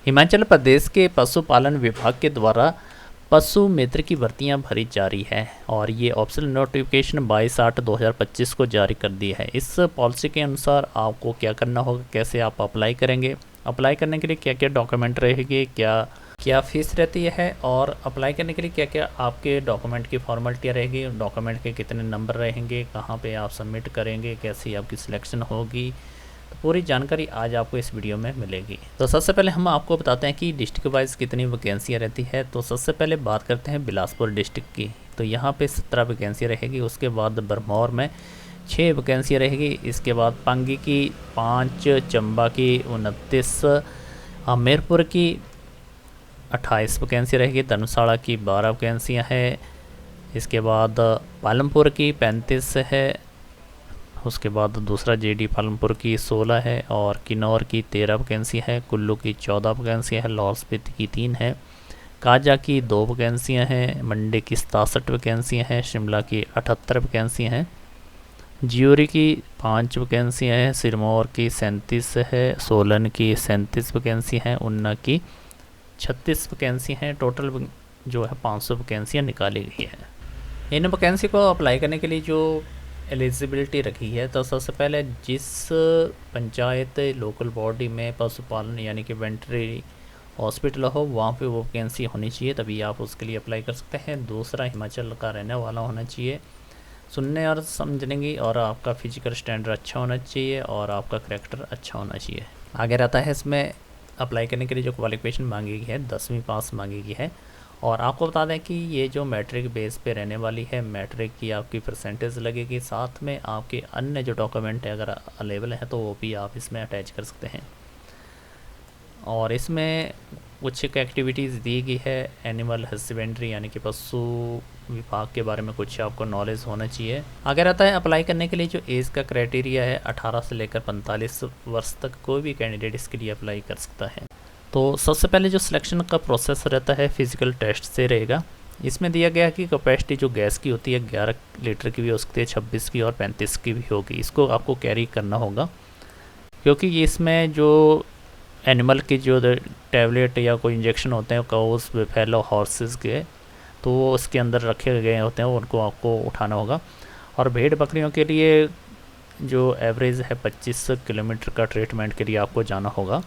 हिमाचल प्रदेश के पशुपालन विभाग के द्वारा पशु मित्र की भर्तियां भरी जा रही है और ये ऑप्शनल नोटिफिकेशन 22/8/2025 को जारी कर दी है। इस पॉलिसी के अनुसार आपको क्या करना होगा, कैसे आप अप्लाई करेंगे, अप्लाई करने के लिए क्या क्या डॉक्यूमेंट रहेंगे, क्या क्या फ़ीस रहती है और अप्लाई करने के लिए क्या क्या आपके डॉक्यूमेंट की फॉर्मेलिटियाँ रहेगी, डॉक्यूमेंट के कितने नंबर रहेंगे, कहाँ पे आप सबमिट करेंगे, कैसी आपकी सिलेक्शन होगी, तो पूरी जानकारी आज आपको इस वीडियो में मिलेगी। तो सबसे पहले हम आपको बताते हैं कि डिस्ट्रिक्ट वाइज कितनी वैकेंसियाँ रहती है। तो सबसे पहले बात करते हैं बिलासपुर डिस्ट्रिक्ट की। तो यहाँ पे 17 वैकेंसियाँ रहेगी। उसके बाद भरमौर में 6 वैकेंसियाँ रहेगी। इसके बाद पांगी की 5, चंबा की 29, हमीरपुर की 28 वैकेंसी रहेगी, धर्मशाला की 12 वैकेंसियाँ है। इसके बाद पालमपुर की 35 है। उसके बाद दूसरा जेडी पालमपुर की 16 है और किन्नौर की 13 वैकेंसी है। कुल्लू की 14 वैकेंसियाँ है। लाहौल स्पीति की 3 है। काजा की 2 वैकेंसियाँ हैं। मंडी की 67 वैकेंसियाँ हैं। शिमला की 78 वैकेंसियाँ हैं। ज्यूरी की 5 वैकेंसियाँ हैं। सिरमौर की 37 है। सोलन की 37 वैकेंसी हैं। ऊना की 36 वैकेंसी हैं। टोटल जो है 500 वैकेंसियाँ निकाली गई है। इन वैकेंसी को अप्लाई करने के लिए जो एलिजिबिलिटी रखी है, तो सबसे पहले जिस पंचायत लोकल बॉडी में पशुपालन यानी कि वेटरनरी हॉस्पिटल हो वहाँ पे वो वैकेंसी होनी चाहिए, तभी आप उसके लिए अप्लाई कर सकते हैं। दूसरा, हिमाचल का रहने वाला होना चाहिए। सुनने और समझने की और आपका फिजिकल स्टैंडर्ड अच्छा होना चाहिए और आपका करैक्टर अच्छा होना चाहिए। आगे रहता है इसमें अप्लाई करने के लिए जो क्वालिफिकेशन मांगी गई है 10वीं पास मांगी गई है। और आपको बता दें कि ये जो मैट्रिक बेस पे रहने वाली है, मैट्रिक की आपकी परसेंटेज लगेगी, साथ में आपके अन्य जो डॉक्यूमेंट है अगर अवेलेबल है तो वो भी आप इसमें अटैच कर सकते हैं। और इसमें कुछ एक एक्टिविटीज़ दी गई है। एनिमल हस्बेंड्री यानी कि पशु विभाग के बारे में कुछ आपको नॉलेज होना चाहिए। आगे रहता है अप्लाई करने के लिए जो एज का क्राइटेरिया है 18 से लेकर 45 वर्ष तक कोई भी कैंडिडेट इसके लिए अप्लाई कर सकता है। तो सबसे पहले जो सिलेक्शन का प्रोसेस रहता है फिज़िकल टेस्ट से रहेगा। इसमें दिया गया कि कैपेसिटी जो गैस की होती है 11 लीटर की भी हो सकती है, 26 की और 35 की भी होगी। इसको आपको कैरी करना होगा क्योंकि इसमें जो एनिमल के जो टैबलेट या कोई इंजेक्शन होते हैं काउस, बुफेलो, हॉर्सेस के, तो वो उसके अंदर रखे गए होते हैं, उनको आपको उठाना होगा। और भेड़ बकरियों के लिए जो एवरेज है 25 किलोमीटर का ट्रीटमेंट के लिए आपको जाना होगा।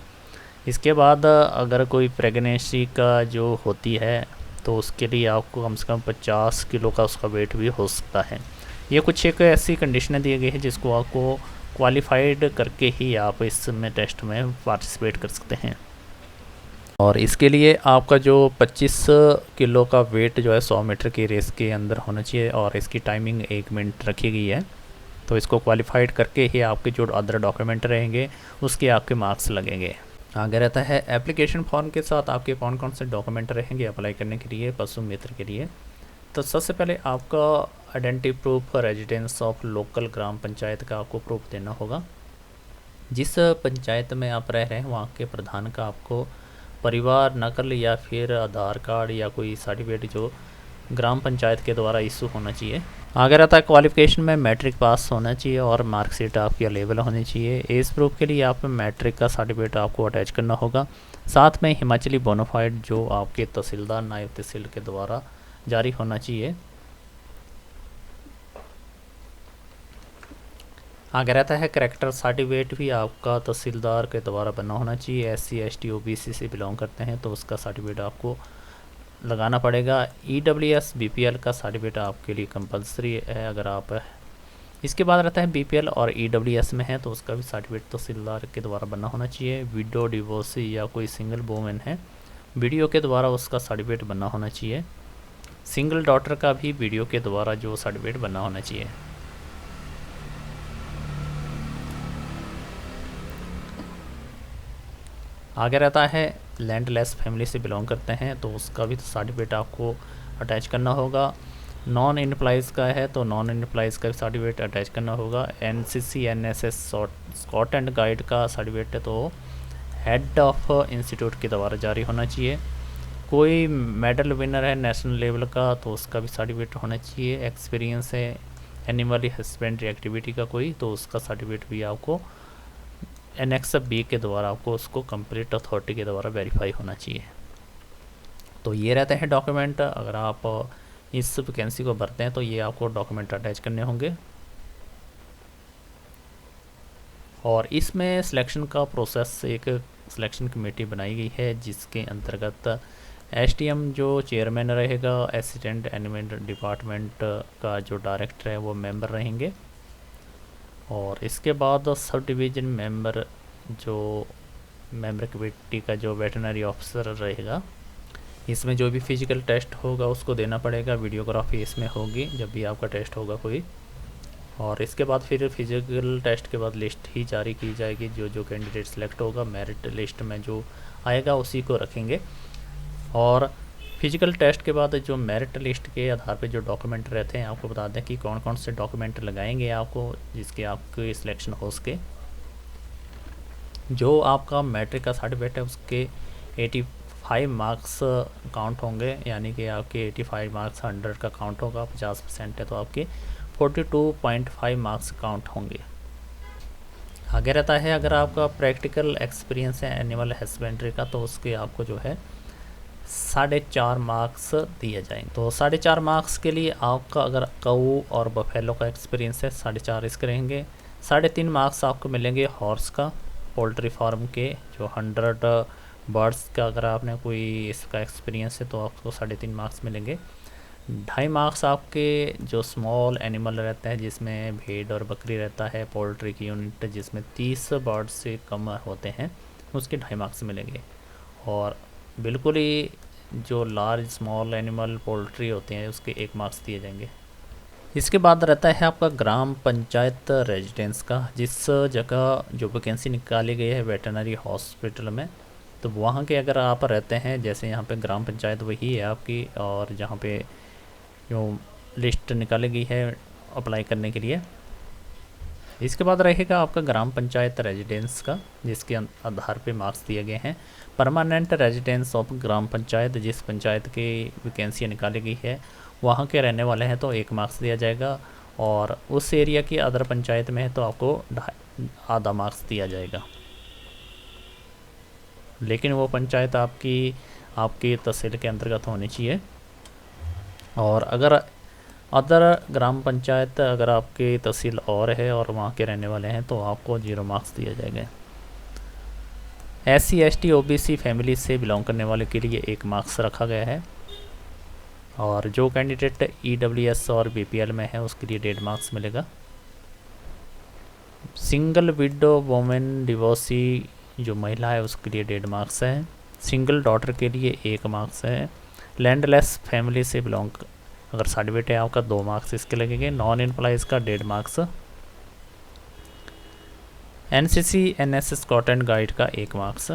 इसके बाद अगर कोई प्रेगनेंसी का जो होती है तो उसके लिए आपको कम से कम 50 किलो का उसका वेट भी हो सकता है। ये कुछ एक ऐसी कंडीशनें दी गई है जिसको आपको क्वालिफाइड करके ही आप इसमें टेस्ट में पार्टिसिपेट कर सकते हैं। और इसके लिए आपका जो 25 किलो का वेट जो है 100 मीटर की रेस के अंदर होना चाहिए और इसकी टाइमिंग 1 मिनट रखी गई है। तो इसको क्वालिफाइड करके ही आपके जो अदर डॉक्यूमेंट रहेंगे उसके आपके मार्क्स लगेंगे। आगे रहता है एप्लीकेशन फॉर्म के साथ आपके कौन कौन से डॉक्यूमेंट रहेंगे अप्लाई करने के लिए पशु मित्र के लिए। तो सबसे पहले आपका identity proof, residence of local ग्राम पंचायत का आपको प्रूफ देना होगा। जिस पंचायत में आप रह रहे हैं वहाँ के प्रधान का आपको परिवार नकल या फिर आधार कार्ड या कोई सर्टिफिकेट जो ग्राम पंचायत के द्वारा इशू होना चाहिए। आगे रहता है क्वालिफिकेशन में मैट्रिक पास होना चाहिए और मार्कशीट आपकी अवेलेबल होनी चाहिए। एज प्रूफ के लिए आप मैट्रिक का सर्टिफिकेट आपको अटैच करना होगा। साथ में हिमाचली बोनाफाइड जो आपके तहसीलदार, नायब तहसील के द्वारा जारी होना चाहिए। आगे रहता है करैक्टर सर्टिफिकेट भी आपका तहसीलदार के द्वारा बना होना चाहिए। SC ST OBC से बिलोंग करते हैं तो उसका सर्टिफिकेट आपको लगाना पड़ेगा। EWS BPL का सर्टिफिकेट आपके लिए कंपलसरी है अगर आप है। इसके बाद रहता है BPL और EWS में है तो उसका भी सर्टिफिकेट तहसीलदार के द्वारा बनना होना चाहिए। विडो, डिवोर्सी या कोई सिंगल वुमेन है, वीडियो के द्वारा उसका सर्टिफिकेट बनना होना चाहिए। सिंगल डॉटर का भी वीडियो के द्वारा जो सर्टिफिकेट बनना होना चाहिए। आगे रहता है लैंडलेस फैमिली से बिलोंग करते हैं तो उसका भी सर्टिफिकेट आपको अटैच करना होगा। नॉन एम्प्लॉइज़ का है तो नॉन एम्प्लॉइज़ का सर्टिफिकेट अटैच करना होगा। NCC NSS scout and guide का सर्टिफिकेट है तो हेड ऑफ इंस्टीट्यूट के द्वारा जारी होना चाहिए। कोई मेडल विनर है नेशनल लेवल का तो उसका भी सर्टिफिकेट होना चाहिए। एक्सपीरियंस है एनिमल हस्बेंड्री एक्टिविटी का कोई तो उसका सर्टिफिकेट भी आपको एनेक्स बी के द्वारा आपको उसको कंप्लीट अथॉरिटी के द्वारा वेरीफाई होना चाहिए। तो ये रहते हैं डॉक्यूमेंट। अगर आप इस वैकेंसी को भरते हैं तो ये आपको डॉक्यूमेंट अटैच करने होंगे। और इसमें सिलेक्शन का प्रोसेस, एक सिलेक्शन कमेटी बनाई गई है जिसके अंतर्गत एसटीएम जो चेयरमैन रहेगा, असिस्टेंट एनिमेंट डिपार्टमेंट का जो डायरेक्टर है वो मेंबर रहेंगे, और इसके बाद सब डिवीज़न मेंबर जो मेंबर कमेटी का जो वेटरनरी ऑफिसर रहेगा। इसमें जो भी फिजिकल टेस्ट होगा उसको देना पड़ेगा, वीडियोग्राफी इसमें होगी जब भी आपका टेस्ट होगा कोई। और इसके बाद फिर फिजिकल टेस्ट के बाद लिस्ट ही जारी की जाएगी। जो जो कैंडिडेट सेलेक्ट होगा मेरिट लिस्ट में जो आएगा उसी को रखेंगे। और फिजिकल टेस्ट के बाद जो मेरिट लिस्ट के आधार पे जो डॉक्यूमेंट रहते हैं, आपको बता दें कि कौन कौन से डॉक्यूमेंट लगाएंगे आपको जिसके आपके सिलेक्शन हो सके। जो आपका मैट्रिक का सर्टिफिकेट है उसके 85 मार्क्स काउंट होंगे, यानी कि आपके 85 मार्क्स 100 का काउंट होगा। 50% है तो आपके 42.5 मार्क्स काउंट होंगे। आगे रहता है अगर आपका प्रैक्टिकल एक्सपीरियंस है एनिमल हस्बेंड्री का, तो उसके आपको जो है 4.5 मार्क्स दिए जाएंगे। तो 4.5 मार्क्स के लिए आपका अगर काऊ और बफेलो का एक्सपीरियंस है 4.5 इसके रहेंगे। 3.5 मार्क्स आपको मिलेंगे हॉर्स का, पोल्ट्री फार्म के जो 100 बर्ड्स का अगर आपने कोई इसका एक्सपीरियंस है तो आपको 3.5 मार्क्स मिलेंगे। 2.5 मार्क्स आपके जो स्मॉल एनिमल रहता है जिसमें भेड़ और बकरी रहता है, पोल्ट्री की यूनिट जिसमें 30 बर्ड से कम होते हैं उसके 2.5 मार्क्स मिलेंगे। और बिल्कुल ही जो लार्ज स्मॉल एनिमल पोल्ट्री होते हैं उसके 1 मार्क्स दिए जाएंगे। इसके बाद रहता है आपका ग्राम पंचायत रेजिडेंस का, जिस जगह जो वैकेंसी निकाली गई है वेटरनरी हॉस्पिटल में, तो वहाँ के अगर आप रहते हैं, जैसे यहाँ पे ग्राम पंचायत वही है आपकी, और जहाँ पे जो लिस्ट निकाली गई है अप्लाई करने के लिए। इसके बाद रहेगा आपका ग्राम पंचायत रेजिडेंस का, जिसके आधार पे मार्क्स दिए गए हैं। Permanent residence of gram panchayat, जिस पंचायत की वैकेंसी निकाली गई है वहाँ के रहने वाले हैं तो 1 मार्क्स दिया जाएगा, और उस एरिया की अदर पंचायत में है तो आपको आधा मार्क्स दिया जाएगा। लेकिन वो पंचायत आपकी तहसील के अंतर्गत होनी चाहिए। और अगर अदर ग्राम पंचायत अगर आपकी तहसील और है और वहाँ के रहने वाले हैं तो आपको 0 मार्क्स दिए जाएंगे। SC ST OBC फैमिली से बिलोंग करने वाले के लिए 1 मार्क्स रखा गया है, और जो कैंडिडेट EWS और BPL में है उसके लिए 1.5 मार्क्स मिलेगा। सिंगल विडो वोमेन डिवोर्सी जो महिला है उसके लिए 1.5 मार्क्स है। सिंगल डॉटर के लिए 1 मार्क्स है। लैंडलेस फैमिली से बिलोंग अगर सर्टिफिकेट है आपका 2 मार्क्स इसके लगेंगे। नॉन एम्प्लॉइज़ का 1.5 marks. NCC NSS scout and guide का 1 मार्क्स।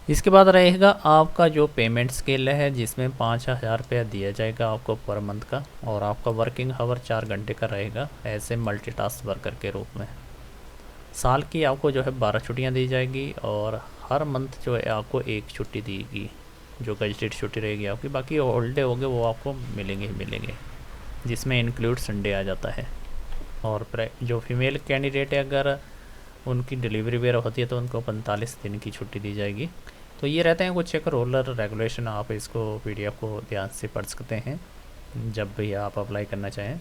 इसके बाद रहेगा आपका जो पेमेंट स्केल है जिसमें 5,000 रुपया दिया जाएगा आपको पर मंथ का, और आपका वर्किंग आवर 4 घंटे का रहेगा ऐसे मल्टीटास्क वर्कर के रूप में। साल की आपको जो है 12 छुट्टियां दी जाएगी, और हर मंथ जो है आपको 1 छुट्टी देगी जो गजटेड छुट्टी रहेगी आपकी। बाकी हॉलीडे होंगे वो आपको मिलेंगे ही मिलेंगे, जिसमें इंक्लूड संडे आ जाता है। और जो फीमेल कैंडिडेट है अगर उनकी डिलीवरी वगैरह होती है तो उनको 45 दिन की छुट्टी दी जाएगी। तो ये रहते हैं कुछ एक रोलर रेगुलेशन, आप इसको PDF को ध्यान से पढ़ सकते हैं जब भी आप अप्लाई करना चाहें।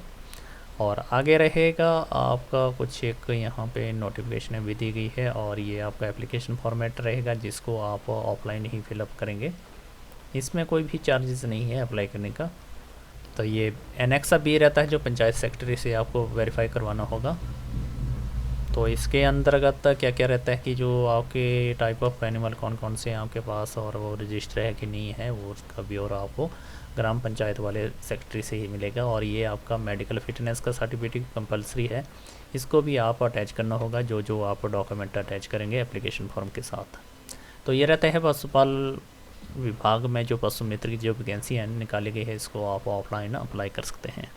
और आगे रहेगा आपका कुछ एक यहाँ पे नोटिफिकेशन भी दी गई है, और ये आपका एप्लीकेशन फॉर्मेट रहेगा जिसको आप ऑफलाइन ही फिलअप करेंगे। इसमें कोई भी चार्जेस नहीं है अप्लाई करने का। तो ये एनेक्सा B रहता है जो पंचायत सेक्रेटरी से आपको वेरीफाई करवाना होगा। तो इसके अंतर्गत क्या क्या रहता है कि जो आपके टाइप ऑफ एनिमल कौन कौन से हैं आपके पास और वो रजिस्टर है कि नहीं है, वो उसका ब्यौरा आपको ग्राम पंचायत वाले सेक्रेटरी से ही मिलेगा। और ये आपका मेडिकल फिटनेस का सर्टिफिकेट कंपलसरी है, इसको भी आप अटैच करना होगा जो जो आप डॉक्यूमेंट अटैच करेंगे एप्लीकेशन फॉर्म के साथ। तो ये रहता है पशुपाल विभाग में जो पशु मित्र की जो वैकेंसी है निकाली गई है, इसको आप ऑफलाइन अप्लाई कर सकते हैं।